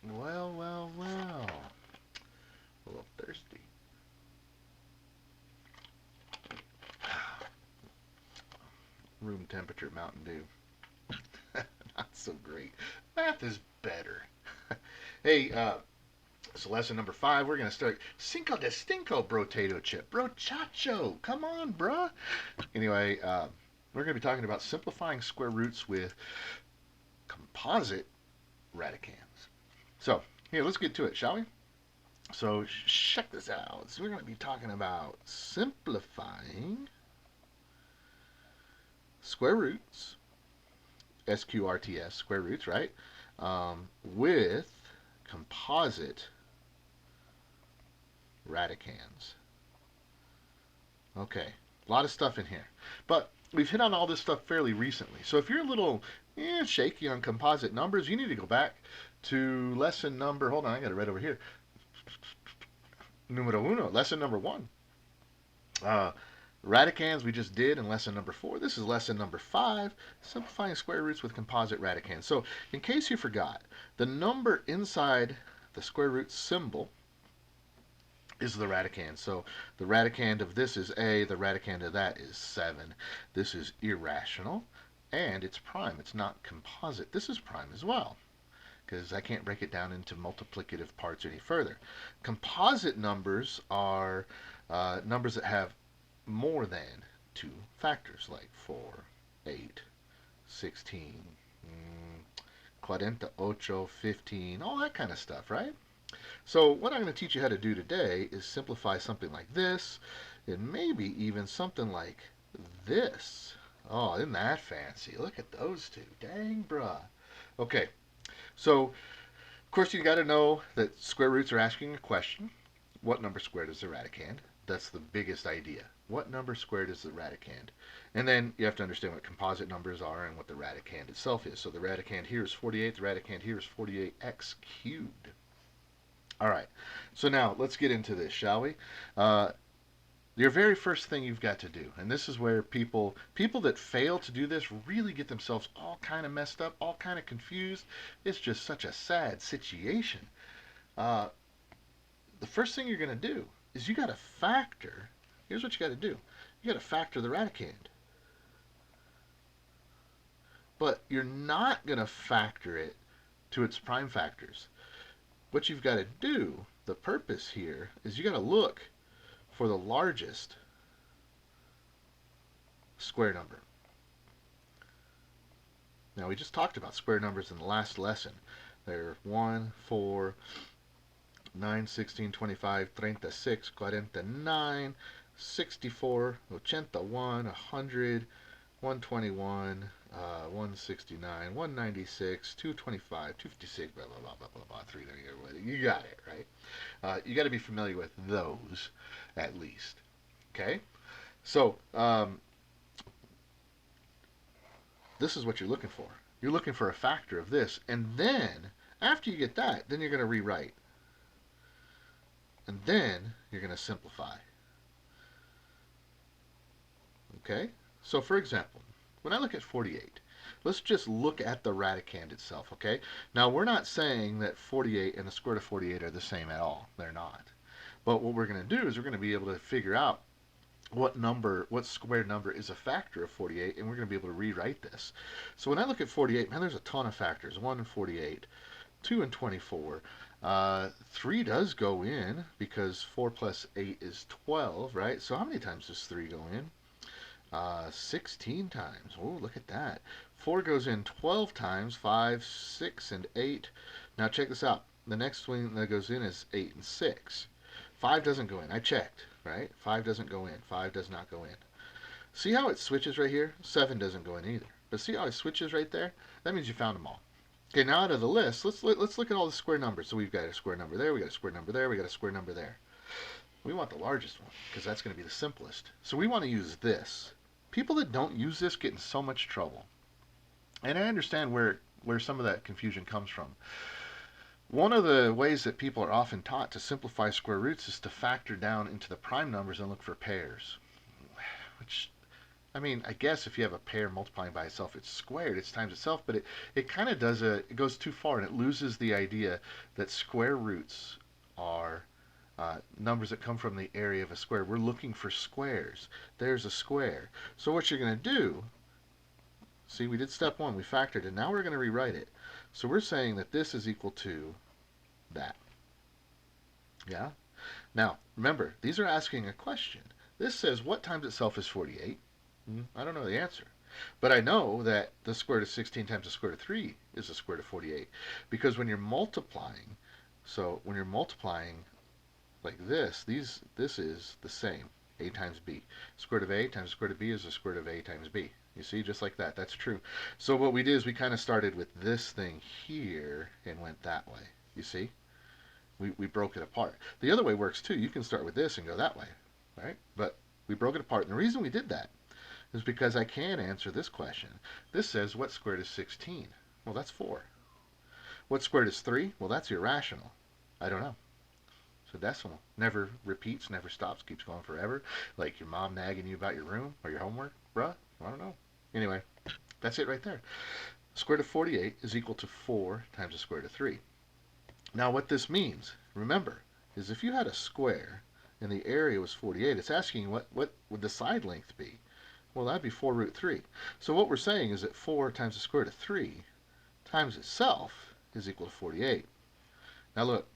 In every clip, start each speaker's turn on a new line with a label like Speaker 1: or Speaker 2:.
Speaker 1: Well, well, well. A little thirsty. Room temperature Mountain Dew. Not so great. Math is better. Hey, so lesson number 5, we're going to start Cinco de Stinko Brotato Chip. Brochacho. Come on, bruh. Anyway, we're going to be talking about simplifying square roots with composite radicands. So, here, let's get to it, shall we? So, check this out. So, we're going to be talking about simplifying square roots, SQRTS, square roots, right? With composite radicands. Okay, a lot of stuff in here. But we've hit on all this stuff fairly recently. So if you're a little shaky on composite numbers, you need to go back to lesson number, hold on, I got it right over here. Numero uno, lesson number 1. Uh, Radicands we just did in lesson number 4. This is lesson number 5, simplifying square roots with composite radicands. So in case you forgot, the number inside the square root symbol is the radicand. So the radicand of this is A, the radicand of that is 7. This is irrational, and it's prime. It's not composite. This is prime as well, because I can't break it down into multiplicative parts any further. Composite numbers are numbers that have more than 2 factors, like 4, 8, 16, 48, 15, all that kind of stuff, right? So what I'm going to teach you how to do today is simplify something like this, and maybe even something like this. Oh, isn't that fancy? Look at those two. Dang, bruh. Okay, so of course you got to know that square roots are asking a question. What number squared is the radicand? That's the biggest idea. What number squared is the radicand? And then you have to understand what composite numbers are and what the radicand itself is. So the radicand here is 48. The radicand here is 48x cubed. All right, so now let's get into this, shall we? Your very first thing you've got to do, and this is where people that fail to do this really get themselves all kind of messed up, all kind of confused. It's just such a sad situation. Uh, the first thing you're going to do is you got to factor. Here's what you got to do. You got to factor the radicand, but you're not going to factor it to its prime factors. What you've got to do, the purpose here, is you got to look for the largest square number. Now, we just talked about square numbers in the last lesson. They're 1, 4, 9, 16, 25, 36, 49, 64, 81, 100, 121, 169, 196, 225, 256, blah, blah, blah, blah, blah, blah, 3, there you go. You got it, right? You got to be familiar with those, at least. Okay? So, this is what you're looking for. You're looking for a factor of this, and then, after you get that, then you're going to rewrite. And then, you're going to simplify. Okay? So, for example, when I look at 48, let's just look at the radicand itself, okay? Now, we're not saying that 48 and the square root of 48 are the same at all. They're not. But what we're going to do is we're going to be able to figure out what square number is a factor of 48, and we're going to be able to rewrite this. So when I look at 48, man, there's a ton of factors. 1 and 48, 2 and 24. 3 does go in because 4 plus 8 is 12, right? So how many times does 3 go in? 16 times. Oh, look at that. 4 goes in 12 times, 5, 6, and 8. Now check this out. The next one that goes in is 8 and 6. 5 doesn't go in. I checked, right? 5 doesn't go in. 5 does not go in. See how it switches right here? 7 doesn't go in either. But see how it switches right there? That means you found them all. Okay, now out of the list, let's look at all the square numbers. So we've got a square number there, we got a square number there, we got a square number there. We want the largest one because that's going to be the simplest. So we want to use this. People that don't use this get in so much trouble. And I understand where some of that confusion comes from. One of the ways that people are often taught to simplify square roots is to factor down into the prime numbers and look for pairs, which I mean, I guess if you have a pair multiplying by itself, it's squared, it's times itself, but it kind of it goes too far and it loses the idea that square roots are numbers that come from the area of a square. We're looking for squares. There's a square. So what you're going to do, see, we did step one, we factored, and now we're going to rewrite it. So we're saying that this is equal to that. Yeah? Now, remember, these are asking a question. This says what times itself is 48? I don't know the answer. But I know that the square root of 16 times the square root of 3 is the square root of 48. Because when you're multiplying, so when you're multiplying like this is the same. A times B. Square root of A times square root of B is the square root of A times B. You see, just like that. That's true. So what we did is we kind of started with this thing here and went that way. You see? We broke it apart. The other way works too. You can start with this and go that way, right? But we broke it apart. And the reason we did that is because I can answer this question. This says, what squared is 16? Well, that's 4. What squared is 3? Well, that's irrational. I don't know. So decimal. Never repeats, never stops, keeps going forever. Like your mom nagging you about your room or your homework. Bruh, I don't know. Anyway, that's it right there. Square root of 48 is equal to 4 times the square root of 3. Now what this means, remember, is if you had a square and the area was 48, it's asking what would the side length be? Well, that'd be 4 root 3. So what we're saying is that 4 times the square root of 3 times itself is equal to 48. Now look,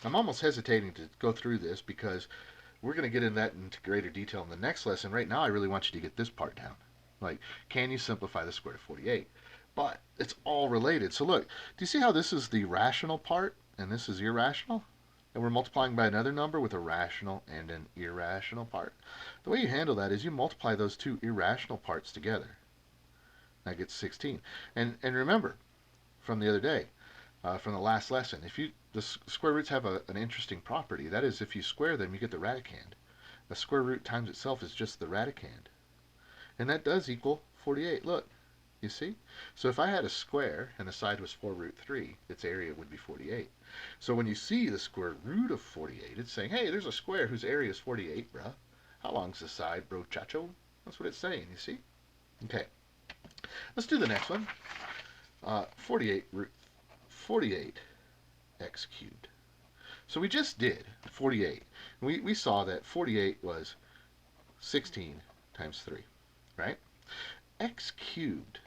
Speaker 1: I'm almost hesitating to go through this because we're going to get into greater detail in the next lesson. Right now, I really want you to get this part down. Like, can you simplify the square root of 48? But it's all related. So look, do you see how this is the rational part and this is irrational? And we're multiplying by another number with a rational and an irrational part. The way you handle that is you multiply those two irrational parts together. That gets 16. And remember, from the other day, from the last lesson, the square roots have an interesting property. That is, if you square them, you get the radicand. A square root times itself is just the radicand. And that does equal 48. Look, you see? So if I had a square and the side was 4 root 3, its area would be 48. So when you see the square root of 48, it's saying, hey, there's a square whose area is 48, bruh. How long's the side, bro chacho? That's what it's saying, you see? Okay. Let's do the next one. 48 x cubed. So we just did 48. We saw that 48 was 16 times 3, right? X cubed.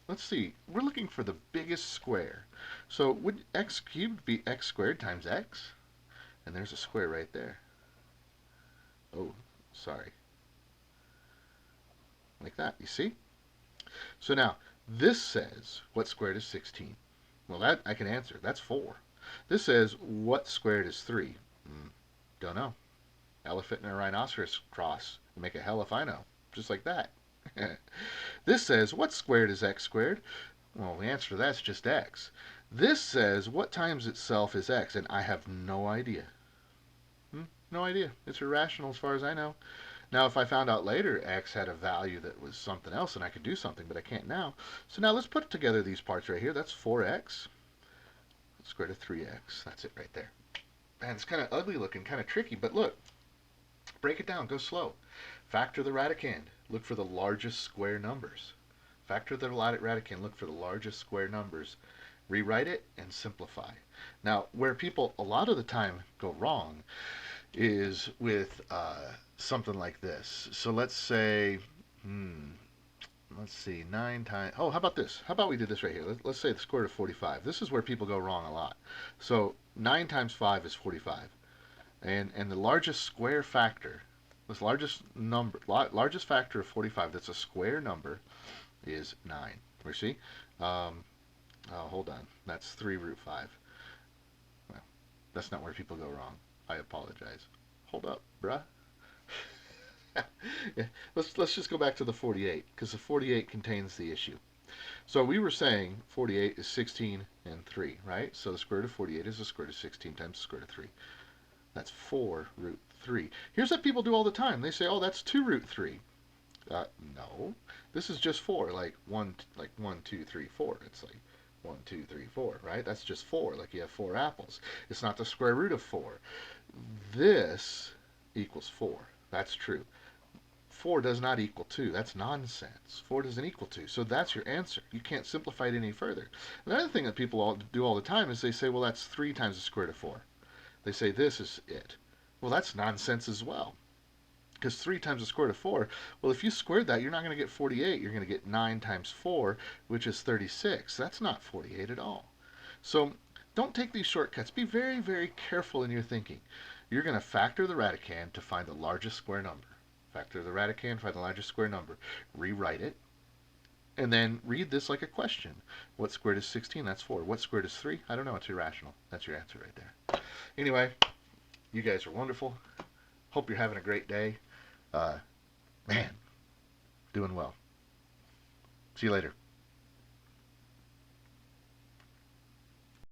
Speaker 1: Let's see. We're looking for the biggest square. So would x cubed be x squared times x? And there's a square right there. Oh, sorry. Like that, you see? So now, this says, what squared is 16? Well, that I can answer. That's 4. This says, what squared is 3? Don't know. Elephant and a rhinoceros cross. Make a hell if I know. Just like that. This says, what squared is x squared? Well, the answer to that's just x. This says, what times itself is x? And I have no idea. No idea. It's irrational as far as I know. Now, if I found out later x had a value that was something else, and I could do something, but I can't now. So now let's put together these parts right here. That's 4x. Square root of 3x. That's it right there. Man, it's kind of ugly looking, kind of tricky, but look. Break it down. Go slow. Factor the radicand. Look for the largest square numbers. Factor the radicand. Look for the largest square numbers. Rewrite it and simplify. Now, where people a lot of the time go wrong is with something like this. So let's say, let's see, 9 times, oh, how about this? How about we do this right here? Let's say the square root of 45. This is where people go wrong a lot. So 9 times 5 is 45. And the largest square factor, this largest factor of 45 that's a square number is 9. We see? Oh, hold on. That's 3 root 5. Well, that's not where people go wrong. I apologize. Hold up, bruh. Yeah, let's just go back to the 48, because the 48 contains the issue. So we were saying 48 is 16 and 3, right? So the square root of 48 is the square root of 16 times the square root of 3. That's 4 root 3. Here's what people do all the time. They say, oh, that's 2 root 3. No, this is just 4, like 1, 2, 3, 4. It's like 1, 2, 3, 4, right? That's just 4, like you have 4 apples. It's not the square root of 4. This equals 4. That's true. 4 does not equal 2. That's nonsense. 4 doesn't equal 2. So that's your answer. You can't simplify it any further. Another thing that people do all the time is they say, well, that's 3 times the square root of 4. They say this is it. Well, that's nonsense as well. Because 3 times the square root of 4, well, if you squared that, you're not going to get 48. You're going to get 9 times 4, which is 36. That's not 48 at all. So don't take these shortcuts. Be very, very careful in your thinking. You're going to factor the radicand to find the largest square number. Factor the radicand, find the largest square number. Rewrite it. And then read this like a question. What squared is 16? That's 4. What squared is 3? I don't know. It's irrational. That's your answer right there. Anyway, you guys are wonderful. Hope you're having a great day. Man, doing well. See you later.